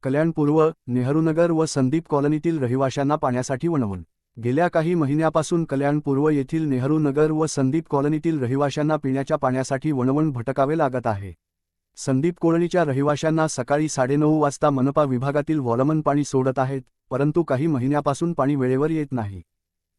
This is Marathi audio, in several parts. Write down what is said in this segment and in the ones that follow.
कल्याण पूर्व, नेहरूनगर व संदीप कॉलनीतील रहिवाशांना पाण्यासाठी वणवण। गेल्या काही महिन्यापासून कल्याण पूर्व येथील नेहरूनगर व संदीप कॉलनीतील रहिवाशांना पिण्याच्या पाण्यासाठी वणवण भटकावे लागत आहे। संदीप कॉलनीच्या रहिवाशांना सकाळी 9:30 वाजता मनपा विभागातील वॉलमन पाणी सोडत आहेत, परंतु काही महिन्यापासून पाणी वेळेवर येत नाही।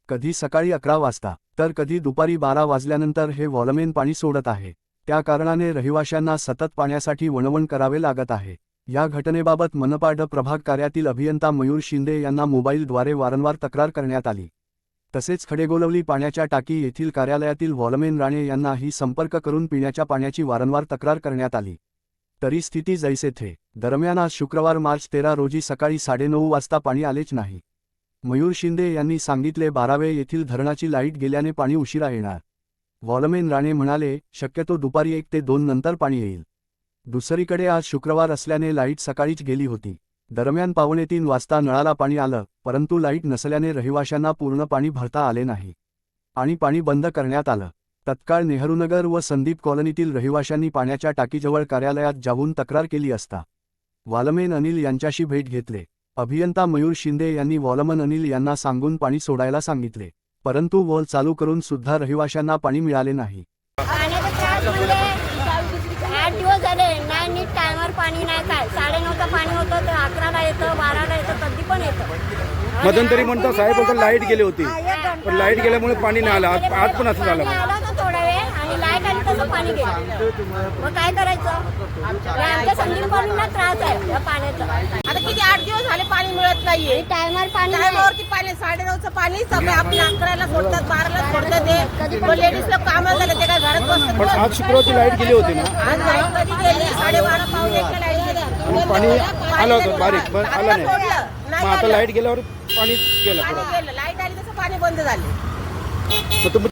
कधी सकाळी 11 वाजता तर कधी दुपारी 12 वाजल्यानंतर हे वॉलमेन पाणी सोडत आहे। त्या कारणाने रहिवाशांना सतत पाण्यासाठी वणवण करावे लागत आहे। या घटनेबाबत मनपा प्रभाग कार्यातील अभियंता मयूर शिंदे यांना मोबाईलद्वारे वारंवार तक्रार करण्यात आली। तसेच खडेगोलवली पाण्याच्या टाकी येथील कार्यालयातील वॉलमेन राणे यांनाही संपर्क करून पिण्याच्या पाण्याची वारंवार तक्रार करण्यात आली, तरी स्थिती जैसे थे। दरम्यान आज शुक्रवार मार्च 13 रोजी सकाळी 9:30 वाजता पाणी आलेच नाही। मयूर शिंदे यांनी सांगितले 12 येथील धरणाची लाईट गेल्याने पाणी उशिरा येणार। वॉलमेन राणे म्हणाले, शक्यतो दुपारी 1 ते 2 नंतर पाणी येईल। दुसरीकडे आज शुक्रवार असल्याने लाईट सकाळीच गेली होती। दरम्यान 2:45 वाजता नळाला पाणी आलं, परंतु लाईट नसल्याने रहिवाशांना पूर्ण पाणी भरता आले नाही आणि पाणी बंद करण्यात आलं। तत्काळ नेहरूनगर व संदीप कॉलनीतील रहिवाशांनी पाण्याच्या टाकीजवळ कार्यालयात जाऊन तक्रार केली असता वॉलमेन अनिल यांच्याशी भेट घेतले। अभियंता मयूर शिंदे यांनी वॉलमन अनिल यांना सांगून पाणी सोडायला सांगितले, परंतु वॉल चालू करून सुद्धा रहिवाशांना पाणी मिळाले नाही। 8 दिवस झाले नाही, नीट टायमर पाणी नाही। काय 9:30चं पाणी होतं तर 11ला येतं, 12ला येतं, कधी पण येतं। मध्यंतरी म्हणतो साहेब बोलतो लाईट गेली होती, पण लाईट गेल्यामुळे पाणी नाही आलं। आज पण असं झालं थोडा वेळ आणि लाईट आली तसं पाणी गेलं। मग काय करायचं? आमच्या संदीप कॉलनीला त्रास आहे या पाण्याचा। आता किती 8 दिवस झाले पाणी मिळत नाहीये। टायमर पाणी टायमावरती पाणी 9:30चं पाणी सगळे आपण 11ला सोडतात, 12ला सोडतात। ते लेडीज लोक कामाला गेले, ते काय घरात बसतात। पण आज शुक्रवारची लाईट गेली होती ना, आज लाईट कधी गेली? 12:30 पाऊण 1ला लाईट गेली। पाणी आलं होतं बारीक, पण आलं नाही। मग आता लाईट गेल्यावर पाणी गेलं, लाईट आली तसं पाणी बंद झाले। मग तुम्ही